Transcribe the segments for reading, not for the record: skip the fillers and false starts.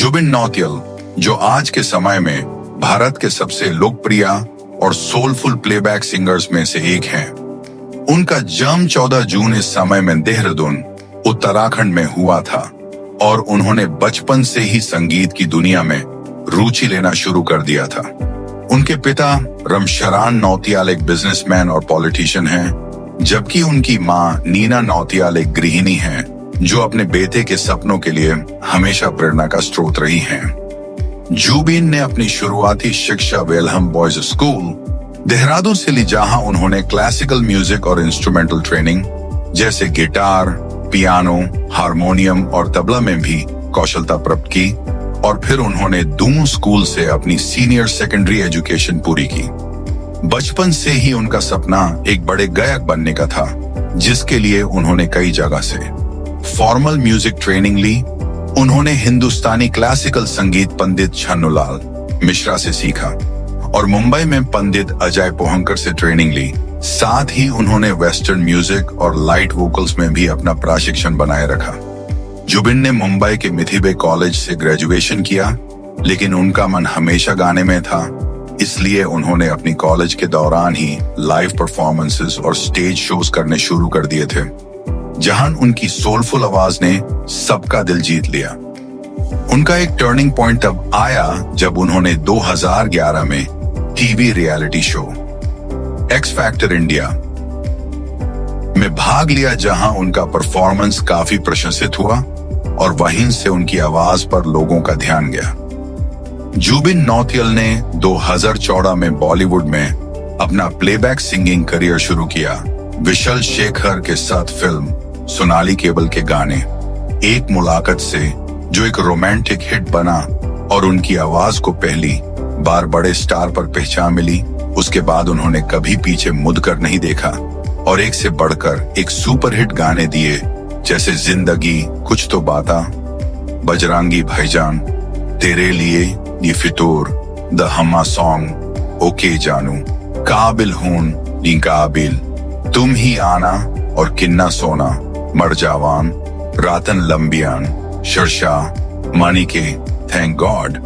जुबिन नौटियाल, जो आज के समय में भारत के सबसे लोकप्रिय और सोलफुल प्लेबैक सिंगर्स में से एक हैं। उनका जन्म 14 जून इस समय में देहरादून, उत्तराखंड में हुआ था और उन्होंने बचपन से ही संगीत की दुनिया में रुचि लेना शुरू कर दिया था। उनके पिता रामशरण नौटियाल एक बिजनेसमैन और पॉलिटिशियन हैं, जबकि उनकी मां नीना नौटियाल एक गृहिणी हैं, जो अपने बेटे के सपनों के लिए हमेशा प्रेरणा का स्रोत रही हैं। जुबिन ने अपनी शुरुआती शिक्षा वेलहम बॉयज स्कूल देहरादून से ली, जहां उन्होंने क्लासिकल म्यूजिक और इंस्ट्रूमेंटल ट्रेनिंग जैसे गिटार, पियानो, हारमोनियम और तबला में भी कौशलता प्राप्त की और फिर उन्होंने दून स्कूल से अपनी सीनियर सेकेंडरी एजुकेशन पूरी की। बचपन से ही उनका सपना एक बड़े गायक बनने का था, जिसके लिए उन्होंने कई जगह से फॉर्मल म्यूजिक ट्रेनिंग ली। उन्होंने हिंदुस्तानी क्लासिकल संगीत पंडित छन्नूलाल मिश्रा से सीखा और मुंबई में पंडित अजय पोहंकर से ट्रेनिंग ली। साथ ही उन्होंने वेस्टर्न म्यूजिक और लाइट वोकल्स में भी अपना प्रशिक्षण बनाए रखा। जुबिन ने मुंबई के मिथिबे कॉलेज से ग्रेजुएशन किया, लेकिन उनका मन हमेशा गाने में था, इसलिए उन्होंने अपनी कॉलेज के दौरान ही लाइव परफॉर्मेंसेस और स्टेज शोज करने शुरू कर दिए थे, जहां उनकी सोलफुल आवाज ने सबका दिल जीत लिया। उनका एक टर्निंग पॉइंट तब आया जब उन्होंने 2011 में TV reality show x factor India में भाग लिया, जहां उनका परफॉर्मेंस काफी प्रशंसित हुआ और वहीं से उनकी आवाज पर लोगों का ध्यान गया। जुबिन नौटियाल ने 2014 में बॉलीवुड में अपना प्लेबैक सिंगिंग करियर शुरू किया। विशाल शेखर के साथ फिल्म सोनाली केबल के गाने एक मुलाकात से, जो एक रोमांटिक हिट बना और उनकी आवाज को पहली बार बड़े स्टार पर पहचान मिली, उसके बाद उन्होंने कभी पीछे मुड़कर नहीं देखा और एक से बढ़कर एक सुपरहिट गाने दिए, जैसे जिंदगी कुछ तो बाता, बजरंगी भाईजान, तेरे लिए, ये फितूर, द हम्मा सॉन्ग, ओके जानू, काबिल हून नी काबिल, तुम ही आना और किन्ना सोना, मर जावान, रातन लंबियान, शरशाह, मानिके, थैंक गॉड,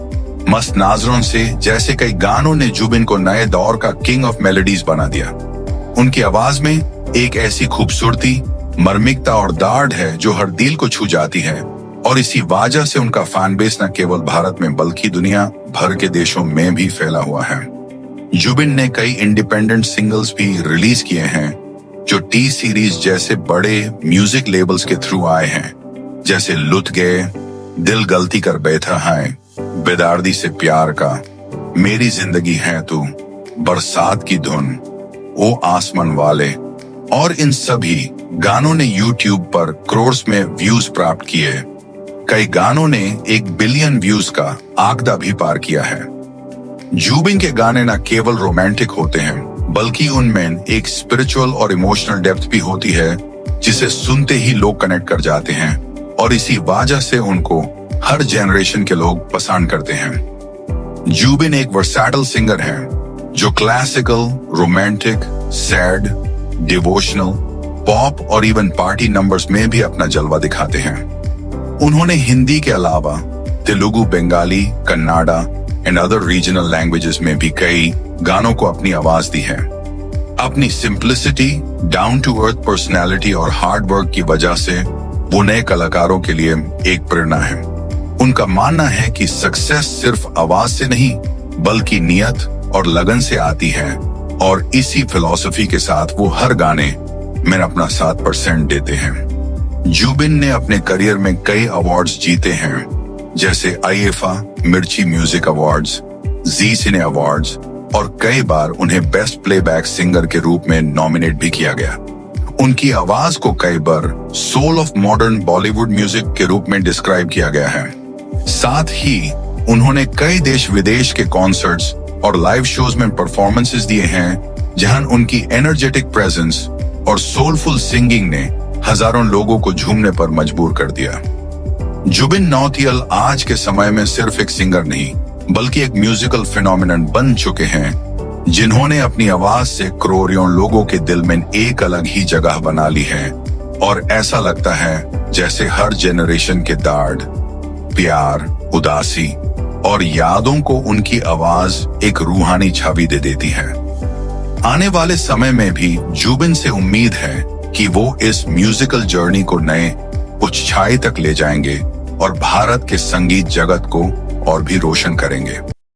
मस्त नाजरों से जैसे कई गानों ने जुबिन को नए दौर का किंग ऑफ मेलोडीज बना दिया। उनकी आवाज में एक ऐसी खूबसूरती, मर्मिकता और दाढ़ है जो हर दिल को छू जाती है और इसी वजह से उनका फैन बेस न केवल भारत में बल्कि दुनिया भर के देशों में भी फैला हुआ है। जुबिन ने कई इंडिपेंडेंट सिंगल्स भी रिलीज किए हैं, जो टी सीरीज जैसे बड़े म्यूजिक लेबल्स के थ्रू आए हैं, जैसे लुट गए, दिल गलती कर बैठा है, बेदर्दी से प्यार का, मेरी जिंदगी है तू, बरसात की धुन, ओ आसमान वाले, और इन सभी गानों ने यूट्यूब पर करोड़ में व्यूज प्राप्त किए। कई गानों ने 1 बिलियन व्यूज का आंकड़ा भी पार किया है। जुबिन के गाने न केवल रोमांटिक होते हैं, बल्कि उनमें एक स्पिरिचुअल और इमोशनल डेप्थ भी होती है, जिसे सुनते ही लोग कनेक्ट कर जाते हैं और इसी वजह से उनको हर जनरेशन के लोग पसंद करते हैं। जुबिन एक वर्सैटाइल सिंगर हैं, जो classical, romantic, sad, devotional, pop और इवन पार्टी नंबर्स में भी अपना जलवा दिखाते हैं। उन्होंने हिंदी के अलावा Telugu, Bengali, Kannada and other regional languages में भी कई गानों को अपनी आवाज दी है। अपनी simplicity, down to earth personality और हार्ड वर्क की वजह से वो नए कलाकारों के लिए एक प्रेरणा है। उनका मानना है कि सक्सेस सिर्फ आवाज से नहीं, बल्कि नियत और लगन से आती है और इसी फिलॉसफी के साथ वो हर गाने में अपना 7% देते हैं। जुबिन ने अपने करियर में कई अवार्ड्स जीते हैं, जैसे आईएफए मिर्ची म्यूजिक अवार्ड्स, जी सिने अवार्ड्स और कई बार उन्हें बेस्ट प्लेबैक सिंगर के रूप में नॉमिनेट भी किया गया। उनकी आवाज को कई बार soul of modern Bollywood music के रूप में डिस्क्राइब किया गया है। साथ ही उन्होंने कई देश विदेश के कॉन्सर्ट्स और लाइव शोज में परफॉर्मेंसेस दिए हैं, जहां उनकी एनर्जेटिक प्रेजेंस और सोलफुल सिंगिंग ने हजारों लोगों को झूमने पर मजबूर कर दिया। जुबिन नौटियाल आज के समय में सिर्फ एक सिंगर नहीं, बल्कि एक म्यूजिकल फिनोमिनन बन चुके हैं, जिन्होंने अपनी आवाज से करोड़ों लोगों के दिल में एक अलग ही जगह बना ली है और ऐसा लगता है जैसे हर जनरेशन के दाढ़, प्यार उदासी और यादों को उनकी आवाज एक रूहानी छवि दे देती है। आने वाले समय में भी जुबिन से उम्मीद है कि वो इस म्यूजिकल जर्नी को नए ऊंचाई तक ले जाएंगे और भारत के संगीत जगत को और भी रोशन करेंगे।